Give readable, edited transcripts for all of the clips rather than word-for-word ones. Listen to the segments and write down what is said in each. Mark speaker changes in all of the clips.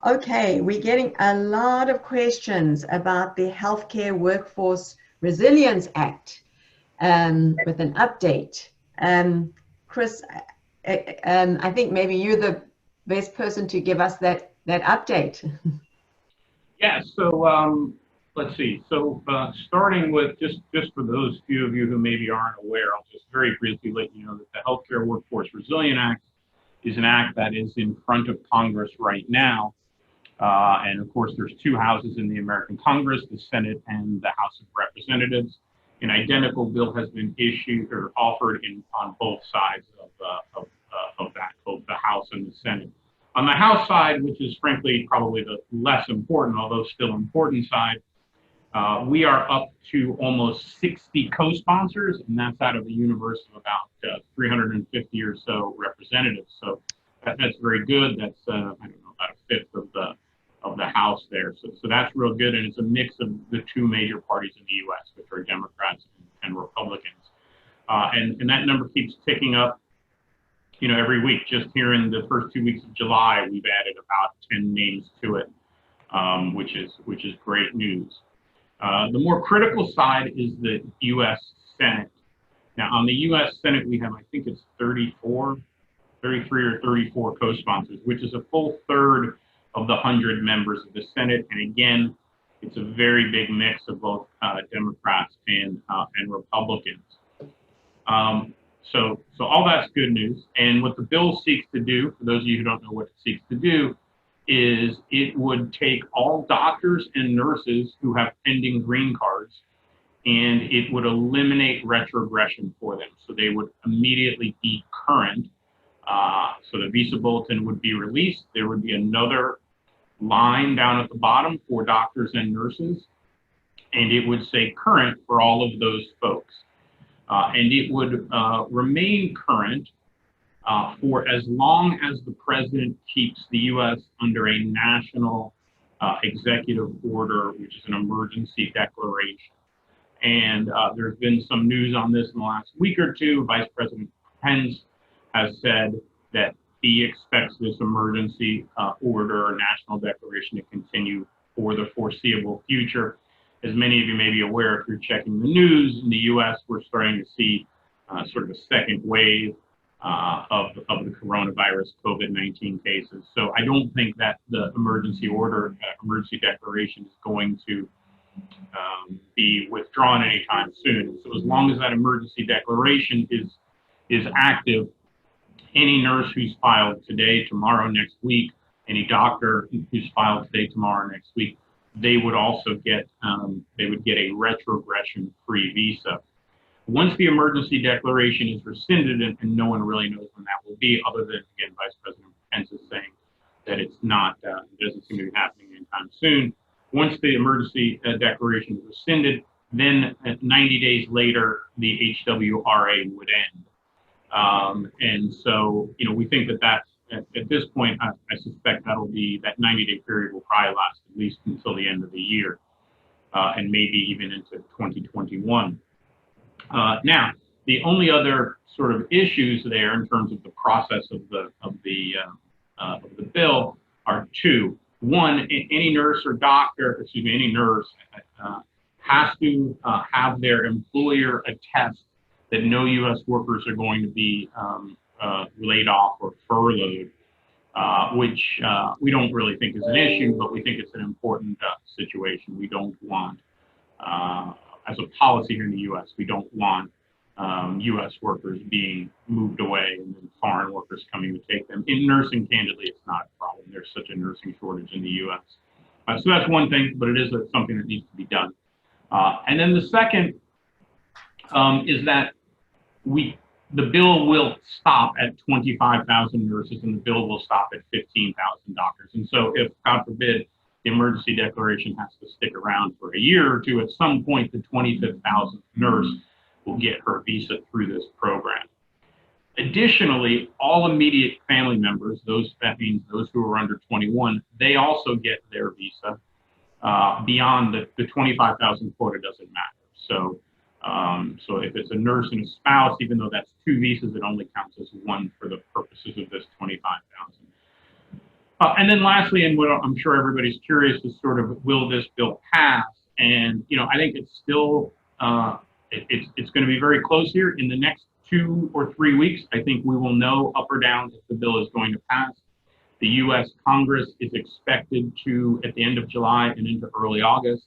Speaker 1: Okay, we're getting a lot of questions about the Healthcare Workforce Resilience Act with an update. Chris, I think maybe you're the best person to give us that update.
Speaker 2: Yeah, so let's see. So starting with just for those few of you who maybe aren't aware, I'll just very briefly let you know that the Healthcare Workforce Resilience Act is an act that is in front of Congress right now. And of course, there's two houses in the American Congress, the Senate and the House of Representatives. An identical bill has been issued or offered on both sides of that, both the House and the Senate. On the House side, which is frankly probably the less important, although still important side, we are up to almost 60 co-sponsors, and that's out of a universe of about 350 or so representatives. So that's very good. That's I don't know, about a fifth of the House there. So that's real good, and it's a mix of the two major parties in the U.S., which are Democrats and Republicans. And that number keeps ticking up, every week. Just here in the first 2 weeks of July, we've added about 10 names to it, which is great news. The more critical side is the U.S. Senate. Now, on the U.S. Senate, we have, I think it's 33 or 34 co-sponsors, which is a full third of the 100 members of the Senate. And again, it's a very big mix of both Democrats and Republicans. So all that's good news. And what the bill seeks to do, for those of you who don't know what it seeks to do, is it would take all doctors and nurses who have pending green cards, and it would eliminate retrogression for them. So they would immediately be current. So the visa bulletin would be released. There would be another line down at the bottom for doctors and nurses, and it would say current for all of those folks. And it would remain current for as long as the president keeps the U.S. under a national executive order, which is an emergency declaration. And there's been some news on this in the last week or two. Vice President Pence has said that he expects this emergency order or national declaration to continue for the foreseeable future. As many of you may be aware, if you're checking the news in the U.S., we're starting to see sort of a second wave of the coronavirus COVID-19 cases. So I don't think that the emergency order, emergency declaration is going to be withdrawn anytime soon. So as long as that emergency declaration is active, any nurse who's filed today, tomorrow, next week, any doctor who's filed today, tomorrow, next week, they would also get a retrogression-free visa. Once the emergency declaration is rescinded, and no one really knows when that will be, other than, again, Vice President Pence is saying that it's not, it doesn't seem to be happening anytime soon. Once the emergency declaration is rescinded, then 90 days later, the HWRA would end. And so, we think that at this point, I suspect that 90-day period will probably last at least until the end of the year, and maybe even into 2021. Now, the only other sort of issues there in terms of the process of the bill are two. One, any nurse or doctor, any nurse has to have their employer attest that no U.S. workers are going to be laid off or furloughed, which we don't really think is an issue, but we think it's an important situation. We don't want, as a policy here in the U.S., we don't want U.S. workers being moved away and then foreign workers coming to take them. In nursing, candidly, it's not a problem. There's such a nursing shortage in the U.S. So that's one thing, but it is something that needs to be done. And then the second is that the bill will stop at 25,000 nurses, and the bill will stop at 15,000 doctors. And so if, God forbid, the emergency declaration has to stick around for a year or two, at some point, the 25,000th nurse will get her visa through this program. Additionally, all immediate family members, that means those who are under 21, they also get their visa. Beyond the 25,000 quota doesn't matter. So if it's a nurse and a spouse, even though that's two visas, it only counts as one for the purposes of this 25,000. And then lastly, and what I'm sure everybody's curious is sort of, will this bill pass? And, I think it's still, it's going to be very close here. In the next 2 or 3 weeks, I think we will know up or down if the bill is going to pass. The U.S. Congress is expected to, at the end of July and into early August,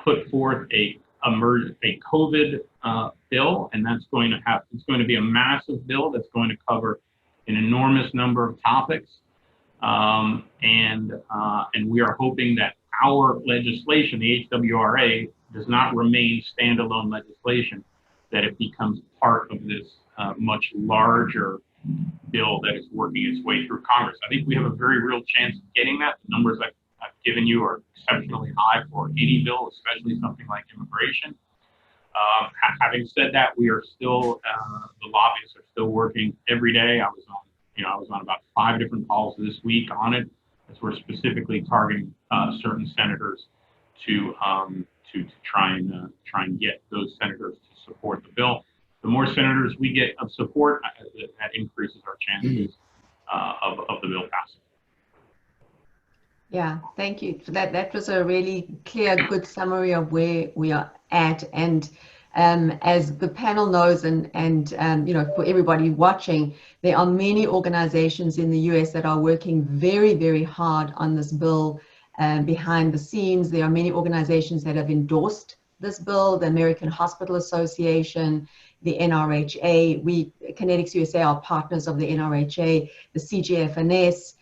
Speaker 2: put forth a COVID bill, and it's going to be a massive bill that's going to cover an enormous number of topics, and we are hoping that our legislation, the HWRA, does not remain standalone legislation, that it becomes part of this much larger bill that is working its way through Congress. I think we have a very real chance of getting that. The numbers I've given you are exceptionally high for any bill, especially something like immigration. Having said that, we are still, the lobbyists are still working every day. I was on about 5 different calls this week on it, as we're specifically targeting certain senators to try and get those senators to support the bill. The more senators we get of support, that increases our chances of the bill passing.
Speaker 1: Yeah, thank you for that. That was a really clear, good summary of where we are at. And as the panel knows, and for everybody watching, there are many organizations in the US that are working very, very hard on this bill behind the scenes. There are many organizations that have endorsed this bill: the American Hospital Association, the NRHA. We, Connetics USA, are partners of the NRHA, the CGFNS,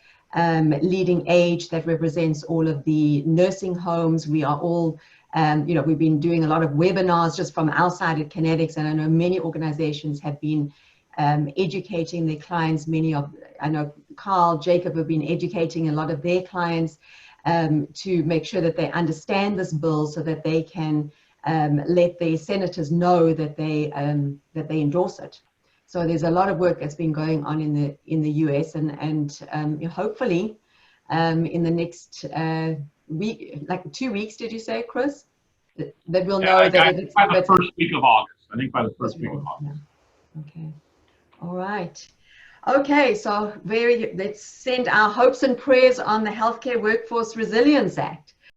Speaker 1: Leading Age, that represents all of the nursing homes. We are all, we've been doing a lot of webinars just from our side at Connetics, and I know many organizations have been educating their clients. I know Carl, Jacob have been educating a lot of their clients to make sure that they understand this bill, so that they can let their senators know that they endorse it. So there's a lot of work that's been going on in the US, and hopefully in the next week, like 2 weeks, did you say, Chris? That we'll know that it's
Speaker 2: by the first week of August. I think by the first week of August.
Speaker 1: Yeah. Okay. All right. Okay. So let's send our hopes and prayers on the Healthcare Workforce Resilience Act.